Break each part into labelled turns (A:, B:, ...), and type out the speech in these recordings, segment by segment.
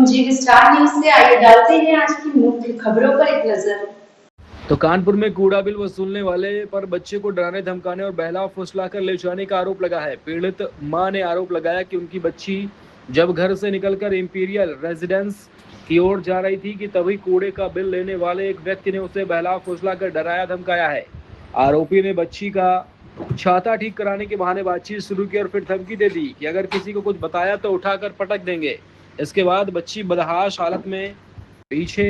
A: जी star news से आइए डालते हैं आज की मुख्य खबरों पर एक नजर।
B: तो कानपुर में कूड़ा बिल वसूलने वाले पर बच्चे को डराने धमकाने और बहला फुसलाकर ले जाने का आरोप लगा है। पीड़ित मां ने आरोप लगाया कि उनकी बच्ची जब घर से निकलकर इंपीरियल रेजिडेंस की ओर जा रही थी कि तभी कूड़े का बिल लेने वाले एक व्यक्ति ने उसे बहला फुसलाकर डराया धमकाया है। आरोपी ने बच्ची का छाता ठीक कराने के बहाने बातचीत शुरू की और फिर धमकी दे दी कि अगर किसी को कुछ बताया तो उठाकर पटक देंगे। इसके बाद बच्ची बदहाश हालत में पीछे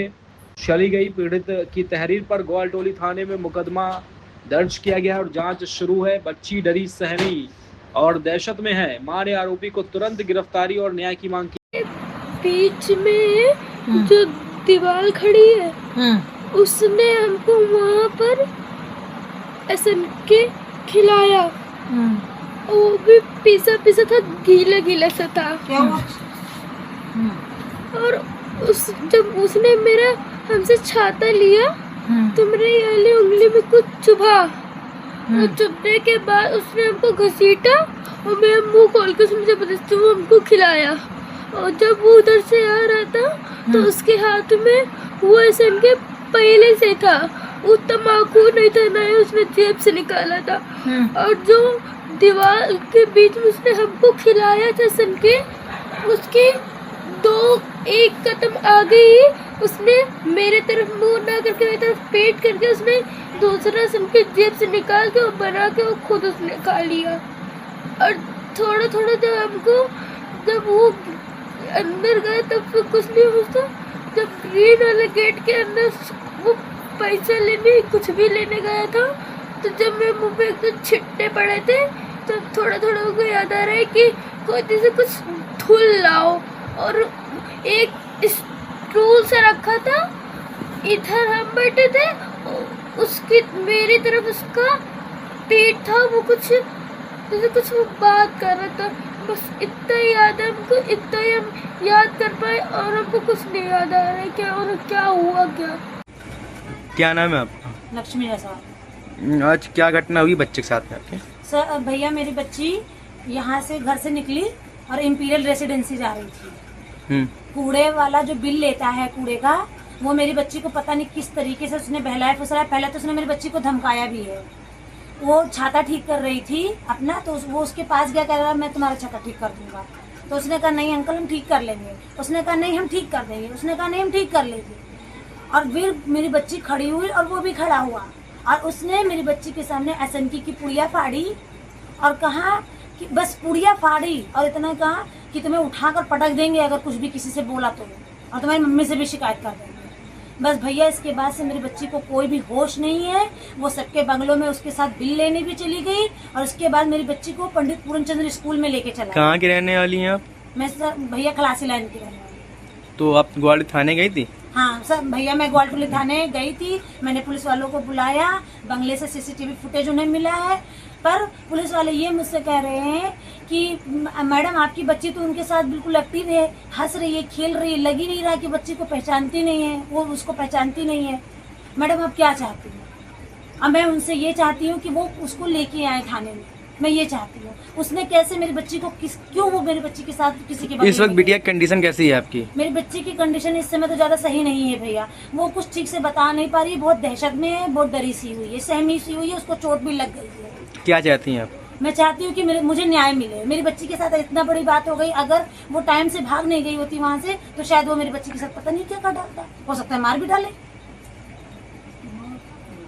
B: चली गई। पीड़ित की तहरीर पर ग्वालटोली थाने में मुकदमा दर्ज किया गया और जांच शुरू है। बच्ची डरी सहमी और दहशत में है। मां ने आरोपी को तुरंत गिरफ्तारी और न्याय की मांग की।
C: बीच में जो दीवार खड़ी है उसने हमको वहाँ पर SNK खिलाया। वो भी पिसा पिसा था, गीला गीला सा था। और जब उसने मेरा हमसे छाता लिया तो मेरे ये उंगली में कुछ चुभा। और चुभने के बाद उसने हमको घसीटा और मेरा मुंह खोल के उसने जबरदस्ती वो हमको खिलाया। और जब वो उधर से आ रहा था तो उसके हाथ में वो SNK पहले से था। वो तम्बाकू नहीं था, ना ही उसने जेब से निकाला था। और जो दीवार के बीच में उसने हमको खिलाया था SNK, उसके एक कदम आगे ही उसने मेरे तरफ मुंह ना करके मेरी तरफ पेट करके उसने दूसरा SNK जेब से निकाल के और बना के वो खुद उसने खा लिया। और थोड़ा थोड़ा जब वो अंदर गए तब फिर कुछ नहीं हुआ। जब ग्रीन वाले गेट के अंदर वो पैसा लेने कुछ भी लेने गया था तो जब मेरे मुंह पे एकदम छिट्टे पड़े थे तो थोड़ा थोड़ा उनको याद आ रहा है कि कोई जैसे कुछ धुल लाओ। और एक स्टूल से रखा था, इधर हम बैठे थे, उसकी मेरी तरफ उसका पेट था, वो कुछ जैसे कुछ वो बात कर रहा था। बस इतना ही याद है हमको, इतना ही हम याद कर पाए और हमको कुछ नहीं याद आ रहा है क्या और क्या हुआ।
D: क्या नाम है आपका?
E: लक्ष्मी जायसवाल।
D: आज क्या घटना हुई बच्चे के साथ में आपके?
E: सर भैया मेरी बच्ची यहाँ से घर से निकली और इंपीरियल रेसिडेंसी जा रही थी। कूड़े वाला जो बिल लेता है कूड़े का, वो मेरी बच्ची को पता नहीं किस तरीके से उसने बहलाया फुसलाया। पहले तो उसने मेरी बच्ची को धमकाया भी है। वो छाता ठीक कर रही थी अपना, तो वो उसके पास गया, कह रहा मैं तुम्हारा छाता ठीक कर दूंगा। तो उसने कहा नहीं अंकल हम ठीक कर लेंगे। उसने कहा नहीं हम ठीक कर देंगे। उसने कहा नहीं हम ठीक कर लेंगे। और फिर मेरी बच्ची खड़ी हुई और वो भी खड़ा हुआ और उसने मेरी बच्ची के सामने SNK की पुड़िया फाड़ी और कहा कि बस पुड़िया फाड़ी और इतना कहा कि तुम्हें उठाकर पटक देंगे अगर कुछ भी किसी से बोला तो, और तुम्हारी मम्मी से भी शिकायत कर देंगे। बस भैया इसके बाद से मेरी बच्ची को कोई भी होश नहीं है। वो सबके बंगलों में उसके साथ बिल लेने भी चली गई और उसके बाद मेरी बच्ची को पंडित पूरनचंद्र स्कूल में लेके चला।
D: कहाँ की रहने वाली हैं आप?
E: मैं सर भैया खलासी लाइन की रहने वाली।
D: तो आप ग्वालियर थाने गई थी?
E: हाँ सर भैया मैं ग्वालटोली थाने गई थी। मैंने पुलिस वालों को बुलाया, बंगले से CCTV फुटेज उन्हें मिला है, पर पुलिस वाले ये मुझसे कह रहे हैं कि मैडम आपकी बच्ची तो उनके साथ बिल्कुल एक्टिव है, हंस रही है, खेल रही है, लग ही नहीं रहा कि बच्ची को पहचानती नहीं है, वो उसको पहचानती नहीं है। मैडम आप क्या चाहती हैं? अब मैं उनसे ये चाहती हूँ कि वो उसको लेके आए थाने में। मैं ये चाहती हूँ उसने कैसे मेरी बच्ची को क्यों वो मेरी बच्ची के साथ किसी के
D: इस वक्त बिटिया की कंडीशन कैसी है आपकी?
E: मेरी बच्ची की कंडीशन इस समय तो ज्यादा सही नहीं है भैया। वो कुछ ठीक से बता नहीं पा रही, बहुत दहशत में है, बहुत डरी सी हुई है, सहमी सी हुई है, उसको चोट भी लग गई है।
D: क्या चाहती हैं आप?
E: मैं चाहती हूँ कि मुझे न्याय मिले। मेरी बच्ची के साथ इतना बड़ी बात हो गई, अगर वो टाइम से भाग नहीं गई होती वहाँ से तो शायद वो मेरी बच्ची के साथ पता नहीं क्या कर डालता, हो सकता है मार भी डाले।